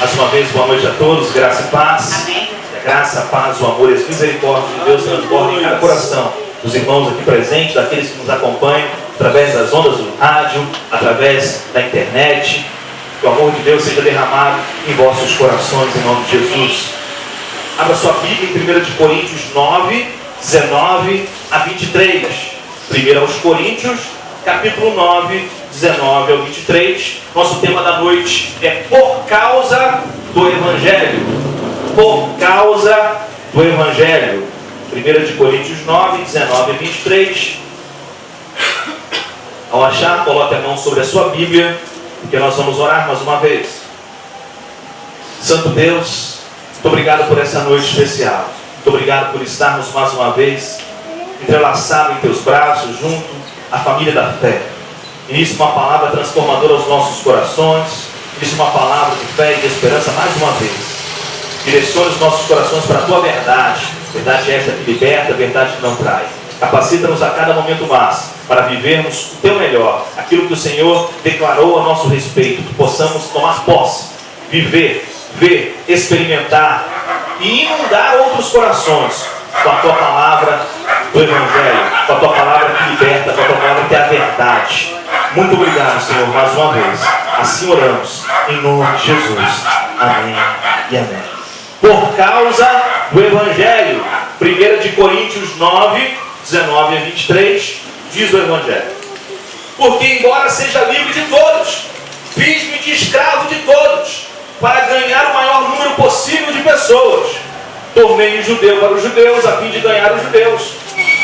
Mais uma vez, boa noite a todos, graça e paz. Amém. Que a graça, a paz, o amor e as misericórdias de Deus transbordem em cada coração dos irmãos aqui presentes, daqueles que nos acompanham através das ondas do rádio, através da internet. Que o amor de Deus seja derramado em vossos corações, em nome de Jesus. Abra sua Bíblia em 1 Coríntios 9, 19 a 23. 1 Coríntios, capítulo 9, 19 ao 23. Nosso tema da noite é por causa do Evangelho. Por causa do Evangelho. 1 Coríntios 9, 19 a 23. Ao achar, coloque a mão sobre a sua Bíblia, porque nós vamos orar mais uma vez. Santo Deus, muito obrigado por essa noite especial. Muito obrigado por estarmos mais uma vez entrelaçados em teus braços, junto à família da fé. Inicia uma palavra transformadora aos nossos corações. Inicia uma palavra de fé e de esperança mais uma vez. Direciona os nossos corações para a tua verdade. Verdade esta que liberta, verdade que não trai. Capacita-nos a cada momento mais para vivermos o teu melhor. Aquilo que o Senhor declarou a nosso respeito. Que possamos tomar posse, viver, ver, experimentar e inundar outros corações com a tua palavra do Evangelho, com a tua palavra que liberta, com a tua palavra que é a verdade. Muito obrigado, Senhor, mais uma vez. Assim oramos, em nome de Jesus. Amém e amém. Por causa do Evangelho, 1 Coríntios 9, 19 a 23, diz o Evangelho. Porque embora seja livre de todos, fiz-me de escravo de todos, para ganhar o maior número possível de pessoas. Tornei-me judeu para os judeus, a fim de ganhar os judeus.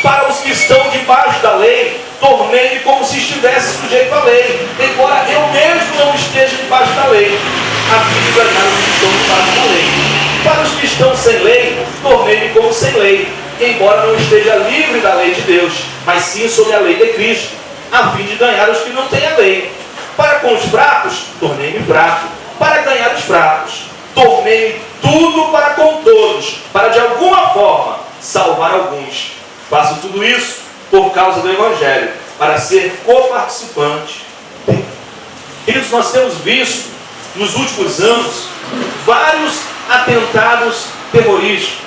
Para os que estão debaixo da lei, tornei-me como se estivesse sujeito à lei, embora eu mesmo não esteja debaixo da lei, a fim de ganhar os que estão debaixo da lei. Para os que estão sem lei, tornei-me como sem lei, embora não esteja livre da lei de Deus, mas sim sob a lei de Cristo, a fim de ganhar os que não têm a lei. Para com os fracos, tornei-me fraco, para ganhar os fracos. Tornei tudo para com todos, para de alguma forma salvar alguns. Faço tudo isso por causa do Evangelho, para ser coparticipante dele. Queridos, nós temos visto nos últimos anos vários atentados terroristas.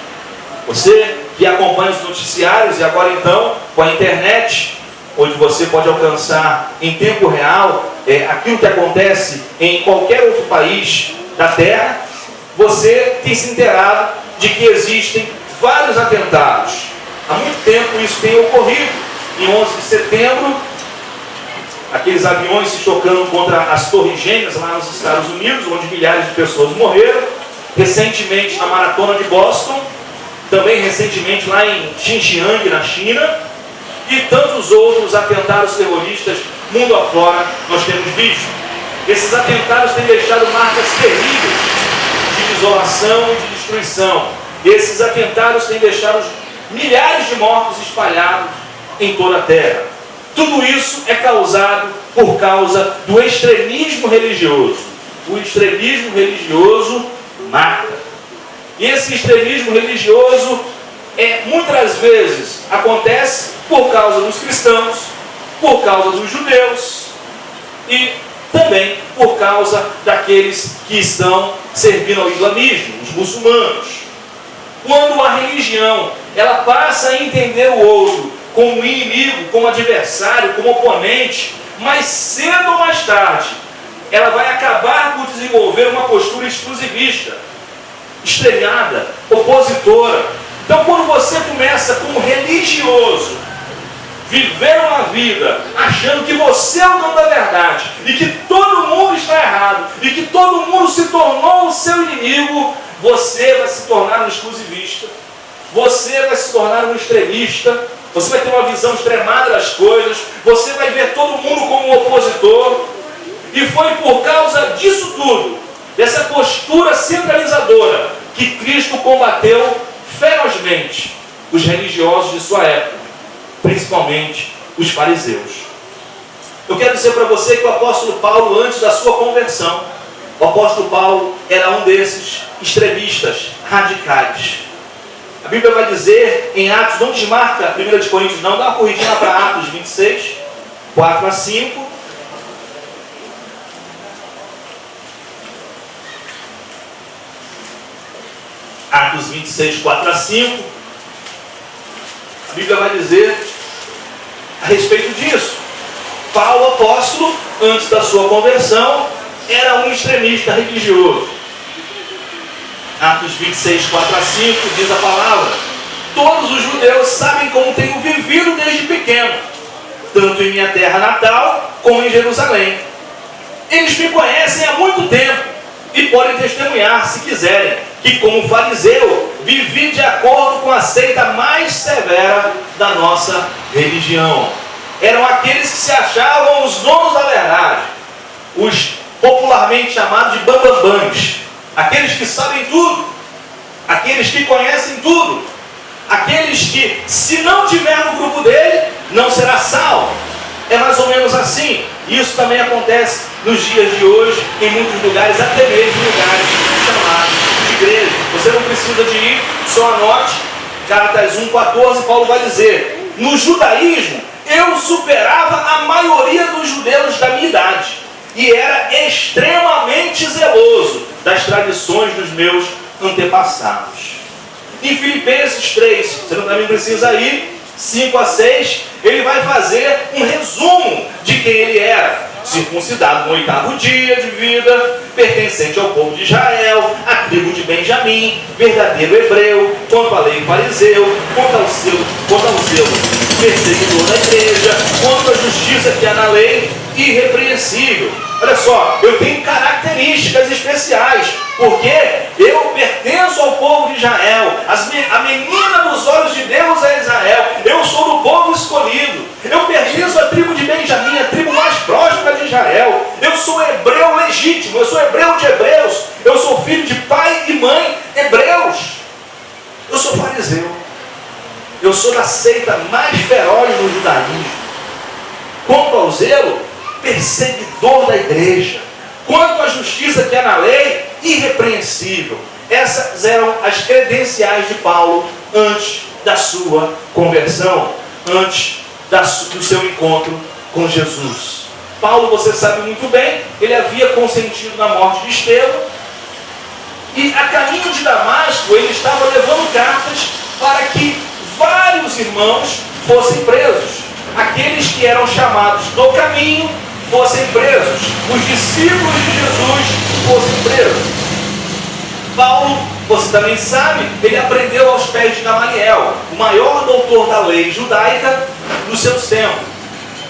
Você que acompanha os noticiários e agora então com a internet, onde você pode alcançar em tempo real aquilo que acontece em qualquer outro país da Terra, você tem se inteirado de que existem vários atentados. Há muito tempo isso tem ocorrido. Em 11 de setembro, aqueles aviões se chocando contra as Torres Gêmeas lá nos Estados Unidos, onde milhares de pessoas morreram. Recentemente na Maratona de Boston, também recentemente lá em Xinjiang, na China, e tantos outros atentados terroristas mundo afora nós temos visto. Esses atentados têm deixado marcas terríveis de desolação e de destruição. Esses atentados têm deixado milhares de mortos espalhados em toda a terra. Tudo isso é causado por causa do extremismo religioso. O extremismo religioso mata. E esse extremismo religioso muitas vezes acontece por causa dos cristãos, por causa dos judeus e também por causa daqueles que estão servindo ao islamismo, os muçulmanos. Quando a religião ela passa a entender o outro como inimigo, como adversário, como oponente, mais cedo ou mais tarde, ela vai acabar por desenvolver uma postura exclusivista, extremada, opositora. Então, quando você começa como religioso, viver uma vida achando que você é o dono da verdade e que todo mundo está errado e que todo mundo se tornou o seu inimigo, você vai se tornar um exclusivista, você vai se tornar um extremista, você vai ter uma visão extremada das coisas, você vai ver todo mundo como um opositor. E foi por causa disso tudo, dessa postura centralizadora, que Cristo combateu ferozmente os religiosos de sua época, principalmente os fariseus. Eu quero dizer para você que o apóstolo Paulo, antes da sua conversão, o apóstolo Paulo era um desses extremistas radicais. A Bíblia vai dizer em Atos, não desmarca 1 Coríntios não, dá uma corridinha para Atos 26, 4 a 5. Atos 26, 4 a 5. A Bíblia vai dizer a respeito disso. Paulo, apóstolo, antes da sua conversão, era um extremista religioso. Atos 26, 4 a 5 diz a palavra: todos os judeus sabem como tenho vivido desde pequeno, tanto em minha terra natal como em Jerusalém. Eles me conhecem há muito tempo e podem testemunhar, se quiserem, que como fariseu vivi de acordo com a seita mais severa da nossa religião. Eram aqueles que se achavam os donos da verdade, os popularmente chamados de bambambãs, aqueles que sabem tudo, aqueles que conhecem tudo, aqueles que, se não tiver no grupo dele, não será salvo. É mais ou menos assim. Isso também acontece nos dias de hoje, em muitos lugares, até mesmo lugares chamados de igreja. Você não precisa de ir, só anote. Gálatas 1,14, Paulo vai dizer: no judaísmo, eu superava a maioria dos judeus da minha idade e era extremamente zeloso das tradições dos meus antepassados. Em Filipenses 3, você também precisa ir, 5 a 6, ele vai fazer um resumo de quem ele era. Circuncidado no 8º dia de vida, pertencente ao povo de Israel, à tribo de Benjamim, verdadeiro hebreu, quanto à lei fariseu, quanto ao zelo perseguidor da igreja, quanto à justiça que há na lei, irrepreensível. Olha só, eu tenho características especiais, porque eu pertenço ao povo de Israel, a menina dos olhos de Deus é Israel, eu sou do povo escolhido, eu pertenço à tribo de Benjamim, a tribo mais próxima de Israel, eu sou hebreu legítimo, eu sou hebreu de hebreus, eu sou filho de pai e mãe hebreus, eu sou fariseu, eu sou da seita mais feroz no judaísmo. Quanto ao zelo, perseguidor da igreja. Quanto à justiça que há na lei, irrepreensível. Essas eram as credenciais de Paulo antes da sua conversão, antes do seu encontro com Jesus. Paulo, você sabe muito bem, ele havia consentido na morte de Estevão, e a caminho de Damasco ele estava levando cartas para que vários irmãos fossem presos. Aqueles que eram chamados do caminho fossem presos. Os discípulos de Jesus fossem presos. Paulo, você também sabe, ele aprendeu aos pés de Gamaliel, o maior doutor da lei judaica do seu tempo.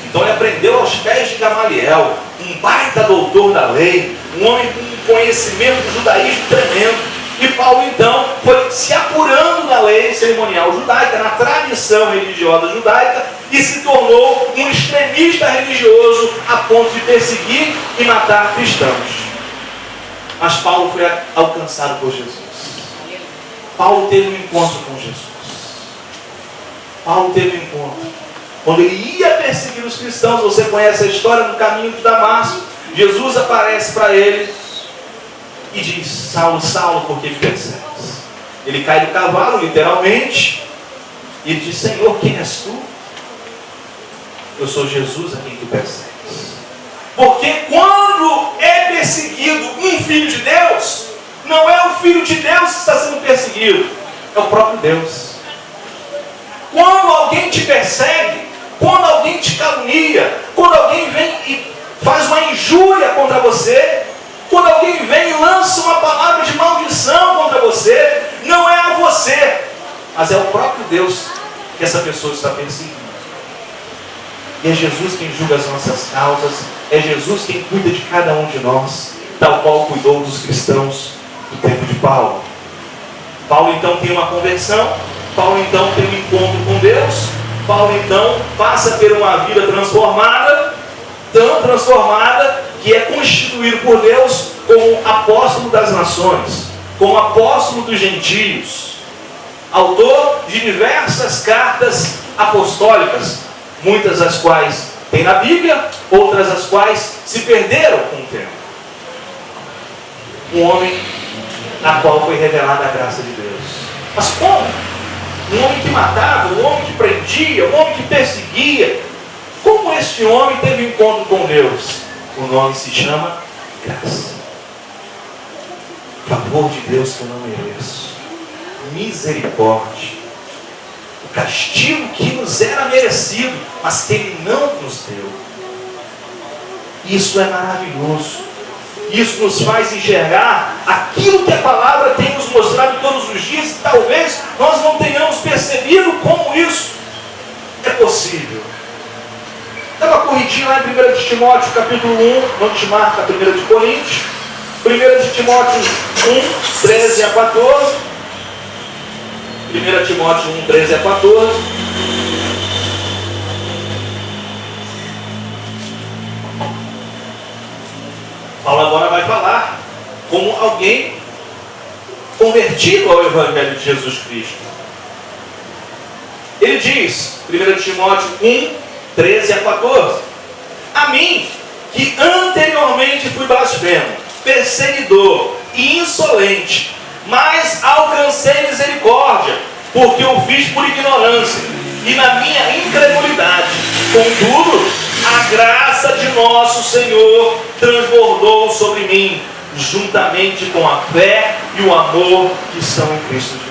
Então ele aprendeu aos pés de Gamaliel, um baita doutor da lei, um homem com um conhecimento do judaísmo tremendo. E Paulo então foi se apurando na lei cerimonial judaica, na tradição religiosa judaica, e se tornou um extremista religioso a ponto de perseguir e matar cristãos. Mas Paulo foi alcançado por Jesus. Paulo teve um encontro com Jesus. Paulo teve um encontro. Quando ele ia perseguir os cristãos, você conhece a história no caminho de Damasco, Jesus aparece para ele e diz: Saulo, Saulo, por que me persegues? Ele cai do cavalo, literalmente, e ele diz: Senhor, quem és tu? Eu sou Jesus a quem tu persegues. Porque quando é perseguido um filho de Deus, não é o filho de Deus que está sendo perseguido, é o próprio Deus. Quando alguém te persegue, quando alguém te calunia, quando alguém vem e faz uma injúria contra você, quando alguém vem e lança uma palavra de maldição contra você, não é a você, mas é o próprio Deus que essa pessoa está perseguindo. E é Jesus quem julga as nossas causas, é Jesus quem cuida de cada um de nós, tal qual cuidou dos cristãos do tempo de Paulo. Paulo então tem uma conversão, Paulo então tem um encontro com Deus, Paulo então passa por uma vida transformada, tão transformada, que é constituído por Deus como apóstolo das nações, como apóstolo dos gentios, autor de diversas cartas apostólicas, muitas das quais tem na Bíblia, outras as quais se perderam com o tempo. Um homem na qual foi revelada a graça de Deus. Mas como? Um homem que matava, um homem que prendia, um homem que perseguia. Como este homem teve encontro com Deus? O nome se chama graça. Favor de Deus que eu não mereço. misericórdia. O castigo que nos era merecido, mas que Ele não nos deu. Isso é maravilhoso. Isso nos faz enxergar aquilo que a palavra tem nos mostrado todos os dias. E talvez nós não tenhamos percebido como isso é possível. Dá uma corridinha lá em 1 de Timóteo, capítulo 1, não te marca 1 de Coríntios. 1 de Timóteo 1, 13 a 14. 1 Timóteo 1, 13 a 14. Paulo agora vai falar como alguém convertido ao Evangelho de Jesus Cristo. Ele diz, 1 Timóteo 1, 13 a 14: a mim, que anteriormente fui blasfemo, perseguidor e insolente, mas alcancei misericórdia, porque o fiz por ignorância e na minha incredulidade. Contudo, a graça de nosso Senhor transbordou sobre mim, juntamente com a fé e o amor que estão em Cristo Jesus.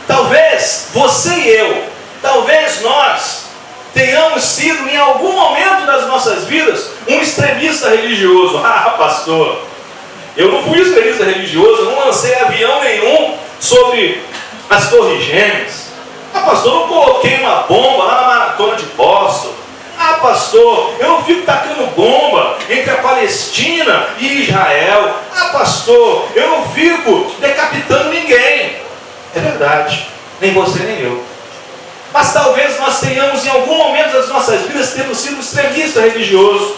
Talvez você e eu, talvez nós tenhamos sido em algum momento das nossas vidas um extremista religioso. Ah, pastor, eu não fui extremista religioso, eu não lancei avião nenhum sobre as Torres Gêmeas. Ah, pastor, eu não coloquei uma bomba lá na maratona de Boston. Ah, pastor, eu não fico tacando bomba entre a Palestina e Israel. Ah, pastor, eu não fico decapitando ninguém. É verdade, nem você nem eu. Mas talvez nós tenhamos em algum momento das nossas vidas temos sido um extremista religioso.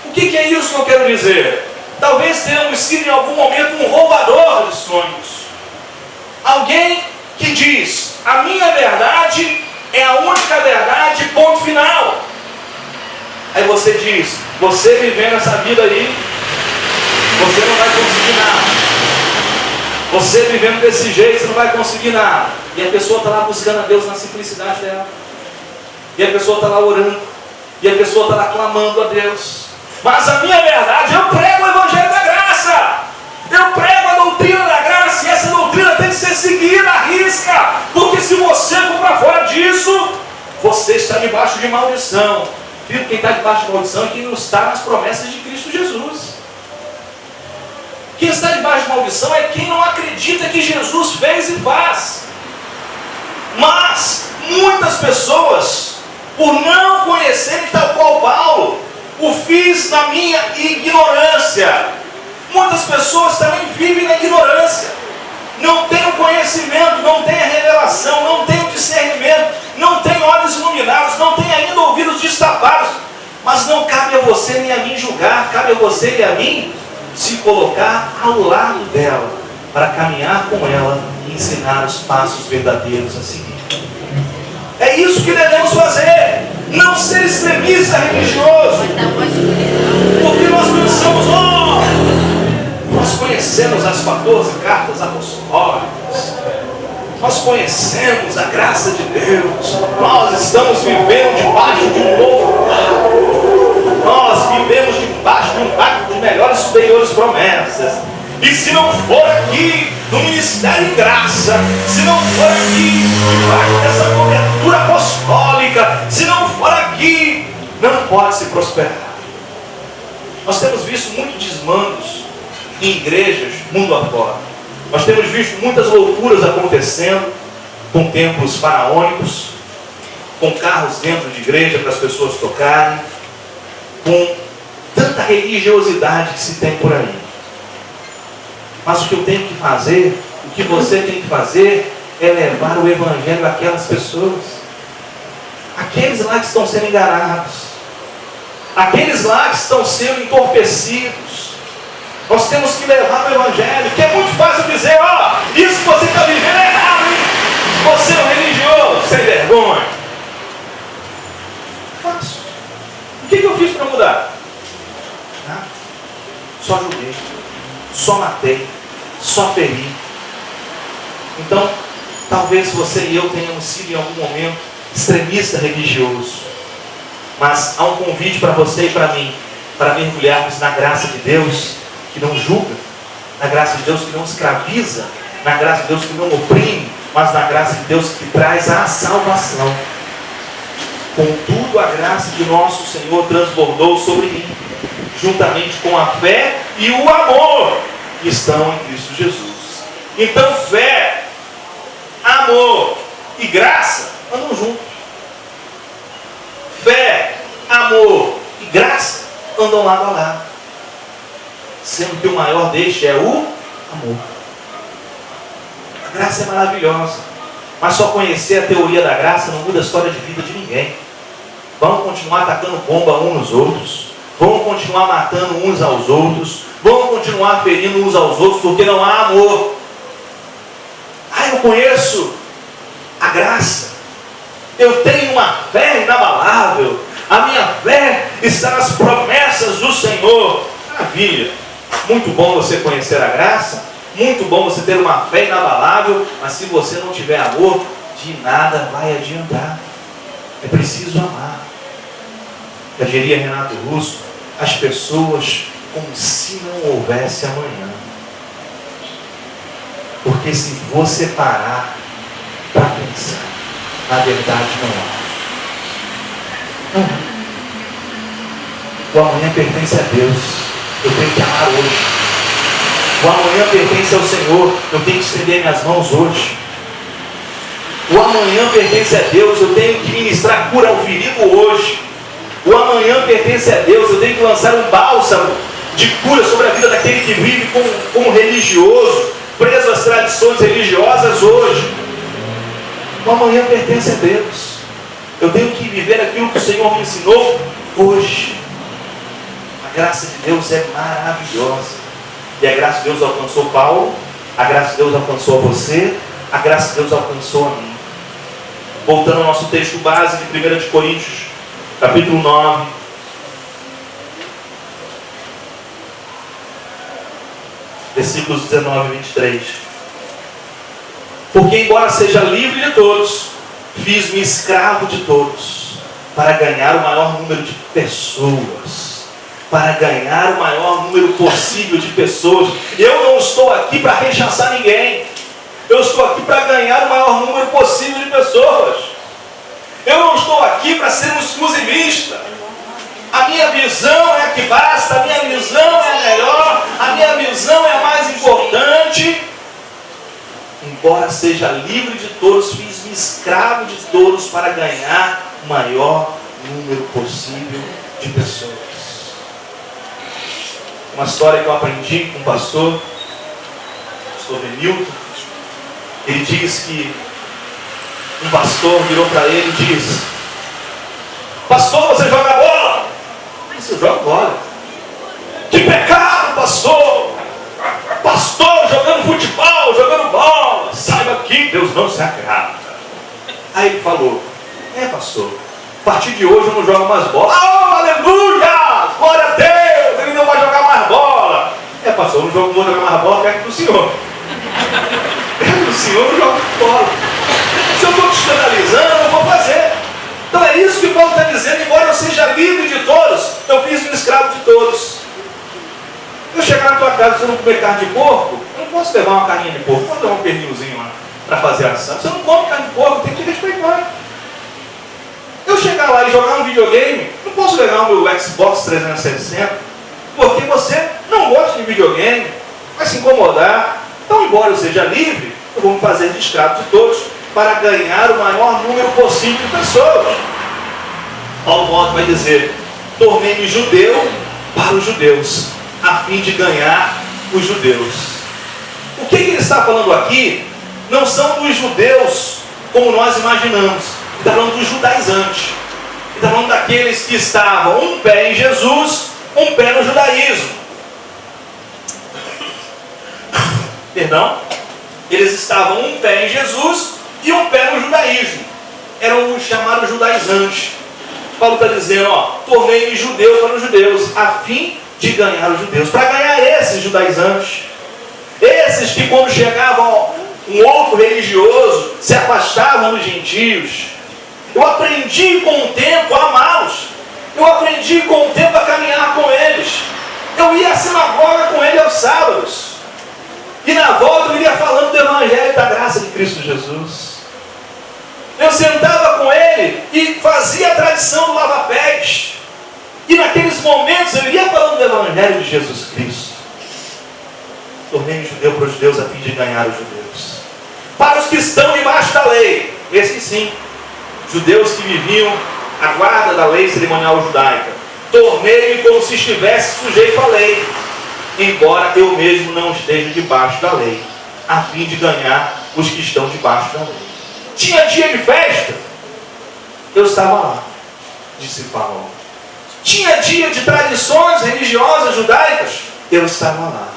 O que é isso que eu quero dizer? Talvez tenhamos sido em algum momento um roubador de sonhos. Alguém que diz, a minha verdade é a única verdade, ponto final. Aí você diz, você vivendo essa vida aí, você não vai conseguir nada. Você vivendo desse jeito, você não vai conseguir nada. E a pessoa está lá buscando a Deus na simplicidade dela. E a pessoa está lá orando. E a pessoa está lá clamando a Deus. Mas a minha verdade, eu prego o Evangelho da Graça. Eu prego a doutrina da graça. E essa doutrina tem que ser seguida à risca. Porque se você for para fora disso, você está debaixo de maldição. Quem está debaixo de maldição é quem não está nas promessas de Cristo Jesus. Quem está debaixo de maldição é quem não acredita que Jesus fez e faz. Mas muitas pessoas, por não conhecerem tal qual Paulo, o fiz na minha ignorância. Muitas pessoas também vivem na ignorância. Não têm o conhecimento, não têm a revelação, não têm o discernimento, não têm olhos iluminados, não têm ainda ouvidos destapados. Mas não cabe a você nem a mim julgar, cabe a você e a mim se colocar ao lado dela, para caminhar com ela e ensinar os passos verdadeiros a seguir. É isso que devemos fazer. Não ser extremista religioso. Porque nós pensamos, nós conhecemos as 14 cartas apostólicas. Nós conhecemos a graça de Deus. Nós estamos vivendo debaixo de um novo pacto. Nós vivemos debaixo de um pacto de melhores e superiores promessas. E se não for aqui no ministério em graça, se não for aqui debaixo dessa cobertura apostólica, se não for aqui, não pode se prosperar. Nós temos visto muitos desmandos em igrejas mundo afora. Nós temos visto muitas loucuras acontecendo com templos faraônicos, com carros dentro de igreja para as pessoas tocarem, com tanta religiosidade que se tem por aí. Mas o que eu tenho que fazer, o que você tem que fazer, é levar o Evangelho àquelas pessoas. Aqueles lá que estão sendo enganados. Aqueles lá que estão sendo entorpecidos. Nós temos que levar o Evangelho, que é muito fácil dizer, isso que você está vivendo é errado, hein? Você é um religioso, sem vergonha. Fácil. O que eu fiz para mudar? Só julguei, só matei, só feri. Então, talvez você e eu tenhamos sido em algum momento extremista religioso. Mas há um convite para você e para mim, para mergulharmos na graça de Deus, que não julga, na graça de Deus que não escraviza, na graça de Deus que não oprime, mas na graça de Deus que traz a salvação. Contudo, a graça de nosso Senhor transbordou sobre mim, juntamente com a fé e o amor que estão em Cristo Jesus. Então, fé, amor e graça andam juntos. Fé, amor e graça andam lado a lado, sendo que o maior destes é o amor. A graça é maravilhosa, mas só conhecer a teoria da graça não muda a história de vida de ninguém. Vamos continuar atacando bomba uns nos outros, vamos continuar matando uns aos outros, vamos continuar ferindo uns aos outros, porque não há amor. Eu conheço a graça, eu tenho uma fé inabalável, a minha fé está nas promessas do Senhor. Maravilha, muito bom você conhecer a graça, muito bom você ter uma fé inabalável, mas se você não tiver amor, de nada vai adiantar. É preciso amar. Já diria Renato Russo, as pessoas como se não houvesse amanhã. Porque se você parar para pensar, na verdade não há. O amanhã pertence a Deus. Eu tenho que amar hoje. O amanhã pertence ao Senhor. Eu tenho que estender minhas mãos hoje. O amanhã pertence a Deus. Eu tenho que ministrar cura ao ferido hoje. O amanhã pertence a Deus. Eu tenho que lançar um bálsamo de cura sobre a vida daquele que vive como religioso, preso às tradições religiosas hoje. O amanhã pertence a Deus. Eu tenho que viver aquilo que o Senhor me ensinou hoje. A graça de Deus é maravilhosa. E a graça de Deus alcançou Paulo, a graça de Deus alcançou a você, a graça de Deus alcançou a mim. Voltando ao nosso texto base de 1 de Coríntios, capítulo 9. Versículos 19 e 23. Porque embora seja livre de todos, fiz-me escravo de todos, para ganhar o maior número de pessoas. Para ganhar o maior número possível de pessoas. Eu não estou aqui para rechaçar ninguém. Eu estou aqui para ganhar o maior número possível de pessoas. Eu não estou aqui para ser um exclusivista. A minha visão é a que basta, a minha visão é a melhor, a minha visão é a mais importante. Embora seja livre de todos, fiz-me escravo de todos para ganhar o maior número possível de pessoas. Uma história que eu aprendi com o pastor Venilton. Ele diz que um pastor virou para ele e disse: pastor, você joga bola? Eu jogo bola. Que pecado, pastor! Pastor jogando futebol, jogando bola. Saiba que Deus não se agrada. Aí ele falou: pastor, a partir de hoje eu não jogo mais bola. Oh, aleluia! Glória a Deus! Ele não vai jogar mais bola. Pastor, eu não vou jogar mais bola perto do senhor. Perto do senhor eu não jogo bola. Se eu estou te escandalizando, eu vou fazer. Então é isso que Paulo está dizendo. Embora eu seja livre de todos, eu fiz um escravo de todos. Eu chegar na tua casa e você não comer carne de porco, eu não posso levar uma carninha de porco, posso levar um pernilzinho lá para fazer a ação. Você não come carne de porco, tem que te respeitar. Eu chegar lá e jogar um videogame, não posso levar o meu Xbox 360, porque você não gosta de videogame, vai se incomodar. Então, embora eu seja livre, eu vou me fazer de escravo de todos para ganhar o maior número possível de pessoas. Paulo volta vai dizer: tornei-me judeu para os judeus, a fim de ganhar os judeus. O que ele está falando aqui não são dos judeus como nós imaginamos. Ele está falando dos judaizantes. Ele está falando daqueles que estavam um pé em Jesus, um pé no judaísmo. Perdão? Eles estavam um pé em Jesus e um pé no judaísmo. Eram os chamados judaizantes. Paulo está dizendo: tornei-me judeu para os judeus, a fim de ganhar os judeus. Para ganhar esses judaizantes, esses que quando chegavam um outro religioso, se afastavam dos gentios. Eu aprendi com o tempo a amá-los. Eu aprendi com o tempo a caminhar com eles. Eu ia à sinagoga com ele aos sábados. E na volta eu iria falando do Evangelho da graça de Cristo Jesus. Eu sentava com ele e fazia a tradição do lava-pés. E naqueles momentos eu ia falando do Evangelho de Jesus Cristo. Tornei-me judeu para os judeus a fim de ganhar os judeus. Para os que estão debaixo da lei, esses sim, judeus que viviam à guarda da lei cerimonial judaica, tornei-me como se estivesse sujeito à lei, embora eu mesmo não esteja debaixo da lei, a fim de ganhar os que estão debaixo da lei. Tinha dia de festa, eu estava lá, disse Paulo. Tinha dia de tradições religiosas judaicas, eu estava lá.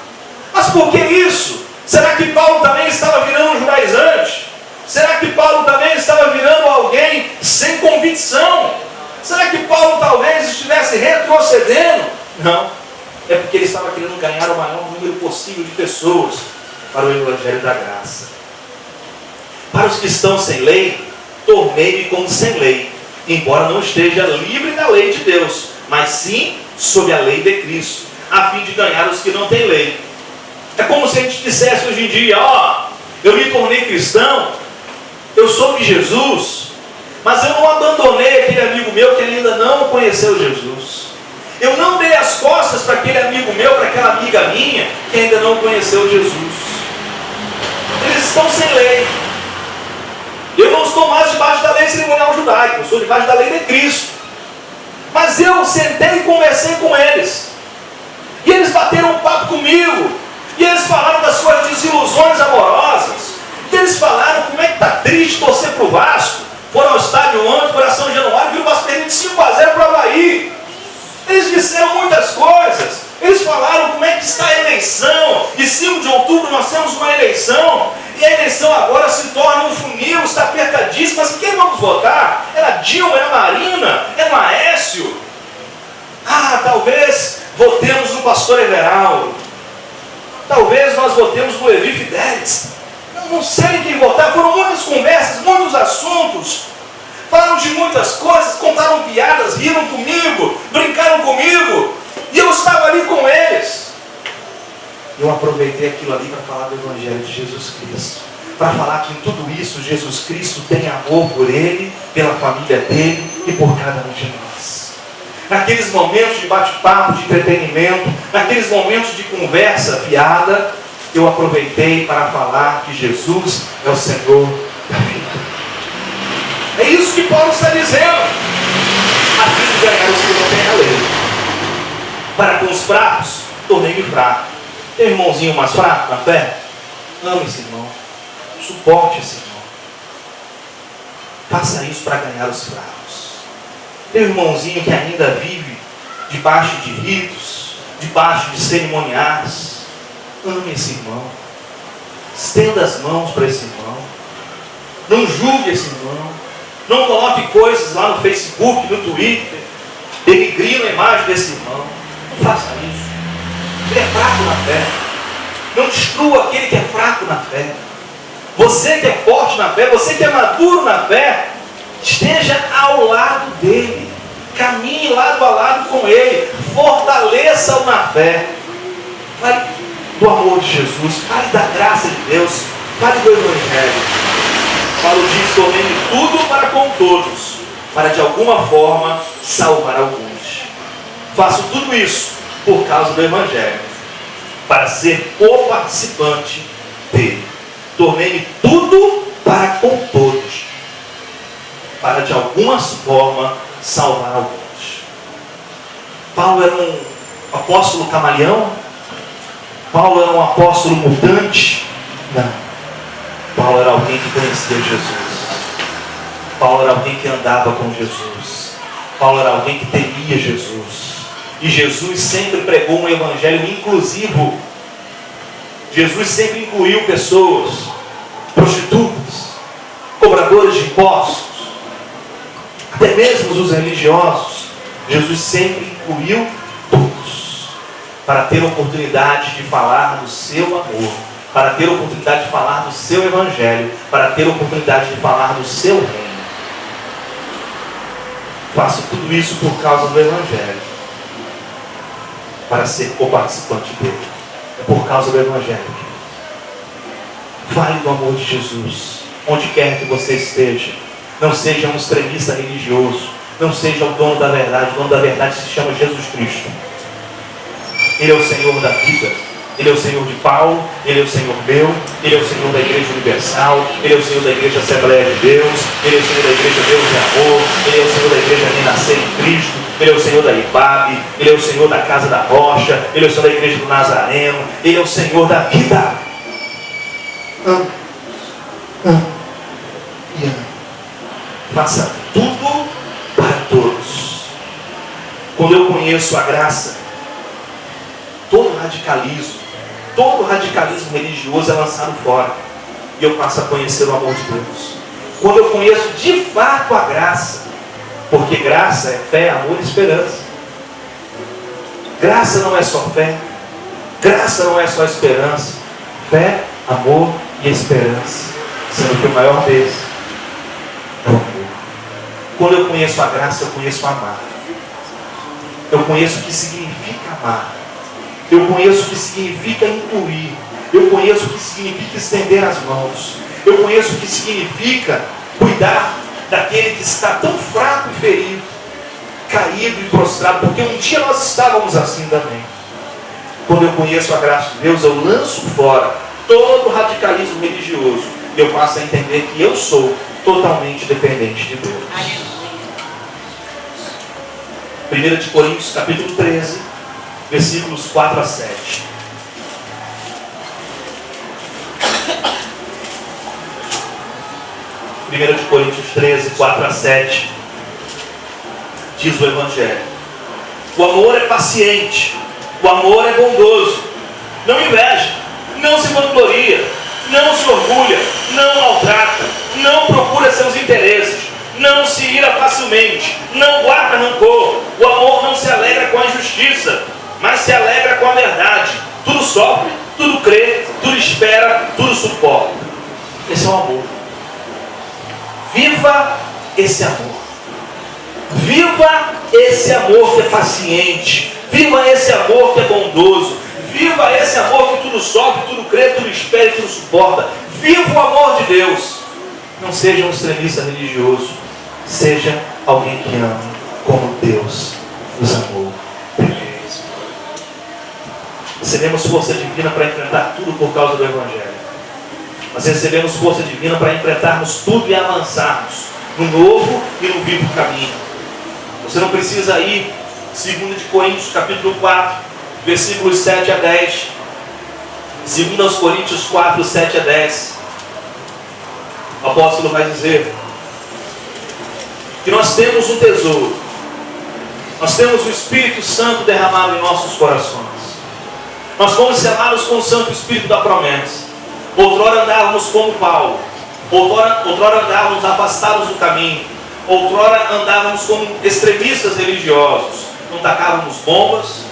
Mas por que isso? Será que Paulo também estava virando um judaizante? Será que Paulo também estava virando alguém sem convicção? Será que Paulo talvez estivesse retrocedendo? Não. É porque ele estava querendo ganhar o maior número possível de pessoas para o Evangelho da graça. Para os que estão sem lei, tornei-me como sem lei, embora não esteja livre da lei de Deus, mas sim sob a lei de Cristo, a fim de ganhar os que não têm lei. É como se a gente dissesse hoje em dia, eu me tornei cristão, eu sou de Jesus, mas eu não abandonei aquele amigo meu que ainda não conheceu Jesus. Eu não dei as costas para aquele amigo meu, para aquela amiga minha que ainda não conheceu Jesus. Eles estão sem lei. Eu não estou mais debaixo da lei cerimonial judaica, eu estou debaixo da lei de Cristo. Mas eu sentei e conversei com eles. E eles bateram um papo comigo. E eles falaram das suas desilusões amorosas. E eles falaram como é que está triste torcer para o Vasco. Foram ao estádio ontem, foram a São Januário, viram o Vasco perdendo 5-0 para o Avaí. Eles disseram muitas coisas. Eles falaram como é que está a eleição. E 5 de outubro nós temos uma eleição. E a eleição agora se torna um funil, está apertadíssimo. Mas quem vamos votar? Era Dilma, era Marina, era Aécio. Talvez votemos no pastor Everaldo. Talvez nós votemos no Levi Fidelis. Eu não sei quem votar. Foram muitas conversas, muitos assuntos. Falaram de muitas coisas, contaram piadas, riram comigo, brincaram comigo. E eu estava ali com eles. Eu aproveitei aquilo ali para falar do Evangelho de Jesus Cristo. Para falar que em tudo isso Jesus Cristo tem amor por ele, pela família dele e por cada um de nós. Naqueles momentos de bate-papo, de entretenimento, naqueles momentos de conversa fiada, eu aproveitei para falar que Jesus é o Senhor da vida. É isso que Paulo está dizendo. A fim de ganhar os que não têm a lei. Para com os fracos, tornei-me fraco. Tem um irmãozinho mais fraco na fé? Ame esse irmão. Suporte esse irmão. Faça isso para ganhar os fracos. Tem um irmãozinho que ainda vive debaixo de ritos, debaixo de cerimoniais. Ame esse irmão. Estenda as mãos para esse irmão. Não julgue esse irmão. Não coloque coisas lá no Facebook, no Twitter, denigrindo a imagem desse irmão. Não faça isso. Ele é fraco na fé. Não destrua aquele que é fraco na fé. Você que é forte na fé, você que é maduro na fé, esteja ao lado dele. Caminhe lado a lado com ele. Fortaleça-o na fé. Fale do amor de Jesus. Fale da graça de Deus. Fale do Evangelho. Paulo diz: tornei-me tudo para com todos, para de alguma forma salvar alguns. Faço tudo isso por causa do Evangelho, para ser co-participante dele. Tornei-me tudo para com todos, para de alguma forma salvar alguns. Paulo era um apóstolo camaleão? Paulo era um apóstolo mutante? Não. Paulo era alguém que conhecia Jesus. Paulo era alguém que andava com Jesus. Paulo era alguém que temia Jesus. E Jesus sempre pregou um evangelho inclusivo. Jesus sempre incluiu pessoas, prostitutas, cobradores de impostos, até mesmo os religiosos. Jesus sempre incluiu todos, para ter a oportunidade de falar do seu amor, para ter a oportunidade de falar do seu evangelho, para ter a oportunidade de falar do seu reino. Faço tudo isso por causa do evangelho, para ser co-participante dele. É por causa do evangelho. Fale do amor de Jesus, onde quer que você esteja. Não seja um extremista religioso. Não seja o dono da verdade. O dono da verdade se chama Jesus Cristo. Ele é o Senhor da vida. Ele é o Senhor de Paulo. Ele é o Senhor meu. Ele é o Senhor da Igreja Universal. Ele é o Senhor da Igreja Assembleia de Deus. Ele é o Senhor da Igreja Deus de Amor. Ele é o Senhor da Igreja Renascer em Cristo. Ele é o Senhor da IBAB. Ele é o Senhor da Casa da Rocha. Ele é o Senhor da Igreja do Nazareno. Ele é o Senhor da vida. E ame. Faça tudo para todos. Quando eu conheço a graça, todo radicalismo religioso é lançado fora. E eu passo a conhecer o amor de Deus. Quando eu conheço de fato a graça, porque graça é fé, amor e esperança. Graça não é só fé. Graça não é só esperança. Fé, amor e esperança. Sendo que o maior deles é o amor. Quando eu conheço a graça, eu conheço amar. Eu conheço o que significa amar. Eu conheço o que significa incluir. Eu conheço o que significa estender as mãos. Eu conheço o que significa cuidar daquele que está tão fraco e ferido, caído e prostrado, porque um dia nós estávamos assim também. Quando eu conheço a graça de Deus, eu lanço fora todo o radicalismo religioso e eu passo a entender que eu sou totalmente dependente de Deus. 1 Coríntios capítulo 13, versículos 4 a 7. 1 Coríntios 13, 4 a 7. Diz o Evangelho: o amor é paciente, o amor é bondoso, não inveja, não se vangloria, não se orgulha, não maltrata, não procura seus interesses, não se ira facilmente, não guarda rancor. O amor não se alegra com a injustiça, mas se alegra com a verdade. Tudo sofre, tudo crê, tudo espera, tudo suporta. Esse é o amor. Viva esse amor. Viva esse amor que é paciente. Viva esse amor que é bondoso. Viva esse amor que tudo sofre, tudo crê, tudo espera e tudo suporta. Viva o amor de Deus. Não seja um extremista religioso. Seja alguém que ame como Deus nos amou primeiro. Recebemos força divina para enfrentar tudo por causa do Evangelho. Nós recebemos força divina para enfrentarmos tudo e avançarmos no novo e no vivo caminho. Você não precisa ir, 2 Coríntios capítulo 4, versículos 7 a 10. 2 Coríntios 4, 7 a 10. O apóstolo vai dizer que nós temos um tesouro. Nós temos o Espírito Santo derramado em nossos corações. Nós fomos selados com o Santo Espírito da promessa. Outrora andávamos como Paulo. Outrora andávamos afastados do caminho. Outrora andávamos como extremistas religiosos. Não tacávamos bombas,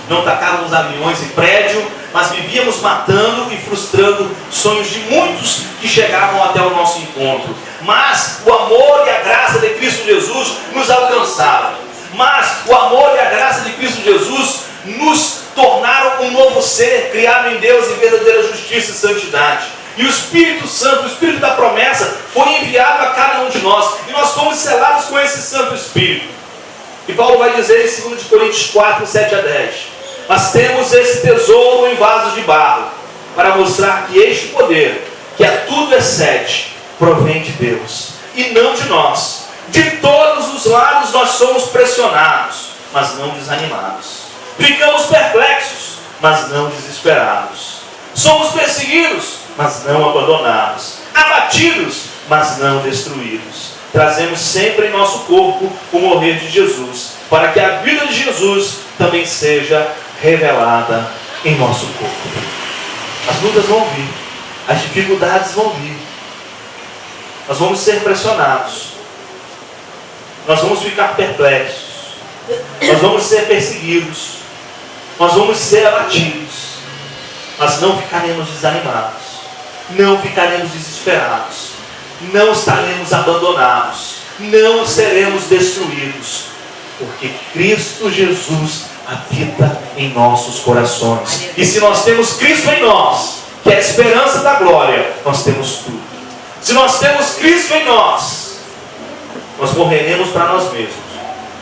não tacávamos aviões em prédio, mas vivíamos matando e frustrando sonhos de muitos que chegavam até o nosso encontro. Mas o amor e a graça de Cristo Jesus nos alcançaram. Mas o amor e a graça de Cristo Jesus nos tornaram um novo ser, criado em Deus em verdadeira justiça e santidade. E o Espírito Santo, o Espírito da promessa, foi enviado a cada um de nós. E nós fomos selados com esse Santo Espírito. E Paulo vai dizer em 2 Coríntios 4, 7 a 10. Mas temos esse tesouro em vasos de barro, para mostrar que este poder, que a tudo excede, provém de Deus, e não de nós. De todos os lados nós somos pressionados, mas não desanimados. Ficamos perplexos, mas não desesperados. Somos perseguidos, mas não abandonados. Abatidos, mas não destruídos. Trazemos sempre em nosso corpo o morrer de Jesus, para que a vida de Jesus também seja revelada em nosso corpo. As lutas vão vir, as dificuldades vão vir. Nós vamos ser pressionados. Nós vamos ficar perplexos. Nós vamos ser perseguidos. Nós vamos ser abatidos. Mas não ficaremos desanimados. Não ficaremos desesperados. Não estaremos abandonados. Não seremos destruídos. Porque Cristo Jesus habita em nossos corações. E se nós temos Cristo em nós, que é a esperança da glória, nós temos tudo. Se nós temos Cristo em nós, nós morreremos para nós mesmos,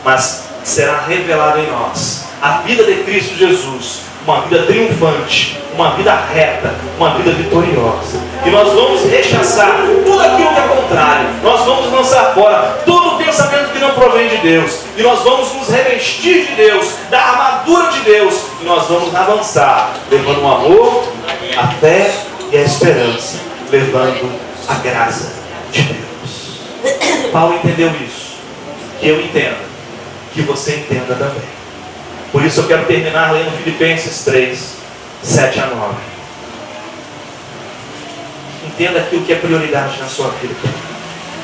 mas será revelado em nós a vida de Cristo Jesus, uma vida triunfante, uma vida reta, uma vida vitoriosa. E nós vamos rechaçar tudo aquilo que é contrário, nós vamos lançar fora todo pensamento que não provém de Deus, e nós vamos nos revestir de Deus, da armadura de Deus, e nós vamos avançar, levando o amor, a fé e a esperança, levando a graça de Deus. Paulo entendeu isso, que eu entendo, que você entenda também. Por isso eu quero terminar lendo Filipenses 3, 7 a 9. Entenda aquilo que é prioridade na sua vida.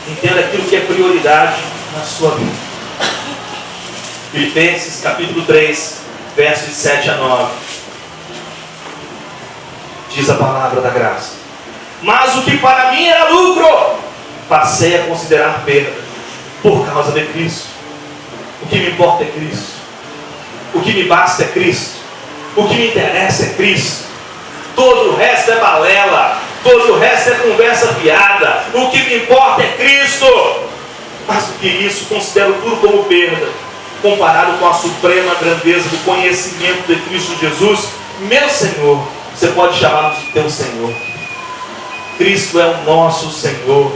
Entenda aquilo que é prioridade na sua vida. Filipenses capítulo 3, versos 7 a 9. Diz a palavra da graça: mas o que para mim era lucro, passei a considerar perda por causa de Cristo. O que me importa é Cristo. O que me basta é Cristo. O que me interessa é Cristo. Todo o resto é balela. Todo o resto é conversa fiada. O que me importa é Cristo. Mais do que isso, considero tudo como perda, comparado com a suprema grandeza do conhecimento de Cristo Jesus, meu Senhor. Você pode chamá-lo de teu Senhor. Cristo é o nosso Senhor,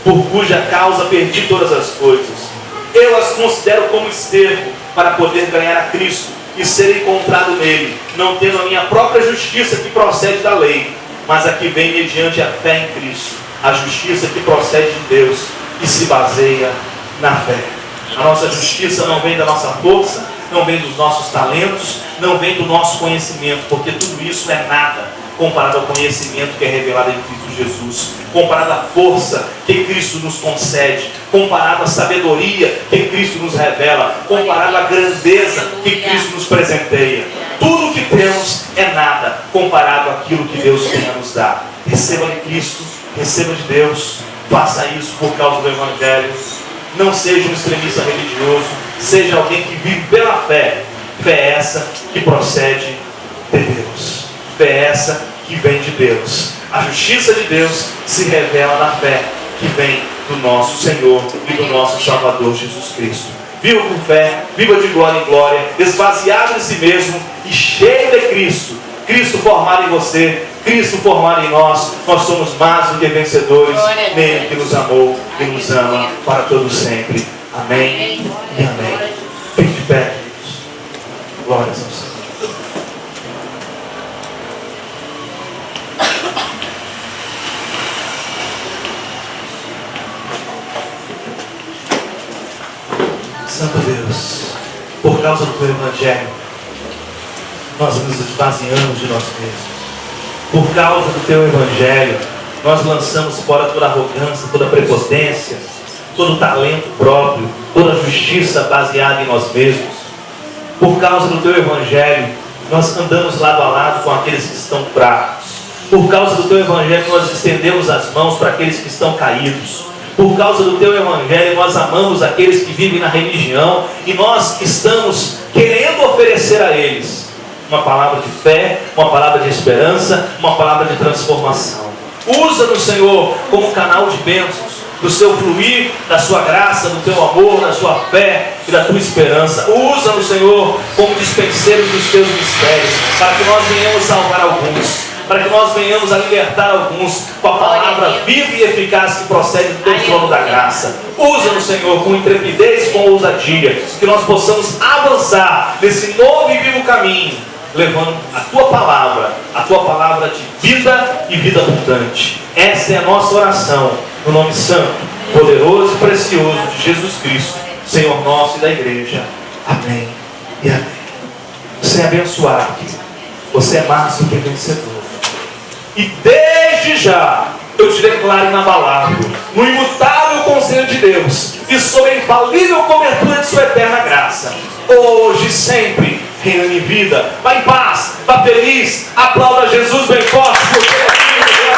por cuja causa perdi todas as coisas. Eu as considero como esterco para poder ganhar a Cristo e ser encontrado nele, não tendo a minha própria justiça que procede da lei, mas a que vem mediante a fé em Cristo, a justiça que procede de Deus e se baseia na fé. A nossa justiça não vem da nossa força, não vem dos nossos talentos, não vem do nosso conhecimento, porque tudo isso é nada comparado ao conhecimento que é revelado em Cristo Jesus, comparado à força que Cristo nos concede, comparado à sabedoria que Cristo nos revela, comparado à grandeza que Cristo nos presenteia. Tudo o que temos é nada comparado àquilo que Deus tem a nos dar. Receba de Cristo, receba de Deus, faça isso por causa do Evangelho. Não seja um extremista religioso, seja alguém que vive pela fé. Fé essa que procede de Deus. Fé essa que vem de Deus. A justiça de Deus se revela na fé que vem do nosso Senhor e do nosso Salvador Jesus Cristo. Viva com fé, viva de glória em glória, esvaziado de si mesmo e cheio de Cristo. Cristo formado em você, Cristo formado em nós. Nós somos mais do que vencedores nele que nos amou e nos ama para todos sempre. Amém e amém. Fique de pé, queridos. Glórias ao Senhor. Santo Deus, por causa do teu Evangelho, nós nos esvaziamos de nós mesmos. Por causa do teu Evangelho, nós lançamos fora toda arrogância, toda prepotência, todo talento próprio, toda justiça baseada em nós mesmos. Por causa do teu Evangelho, nós andamos lado a lado com aqueles que estão fracos. Por causa do teu Evangelho, nós estendemos as mãos para aqueles que estão caídos. Por causa do teu Evangelho, nós amamos aqueles que vivem na religião e nós estamos querendo oferecer a eles uma palavra de fé, uma palavra de esperança, uma palavra de transformação. Usa-nos, Senhor, como canal de bênçãos, do seu fluir, da sua graça, do teu amor, da sua fé e da tua esperança. Usa-nos, Senhor, como dispenseiros dos teus mistérios, para que nós venhamos salvar alguns, para que nós venhamos a libertar alguns com a palavra viva e eficaz que procede do teu trono da graça. Usa-nos, Senhor, com intrepidez e com ousadia, que nós possamos avançar nesse novo e vivo caminho, levando a tua palavra de vida e vida abundante. Essa é a nossa oração, no nome santo, poderoso e precioso de Jesus Cristo, Senhor nosso e da igreja. Amém e amém. Você é abençoado, você é mais do que vencedor. E desde já eu te declaro inabalável, no imutável conselho de Deus e sob a infalível cobertura de sua eterna graça, hoje e sempre, reina em vida. Vá em paz, vá feliz, aplauda Jesus bem forte, porque ele é filho de Deus.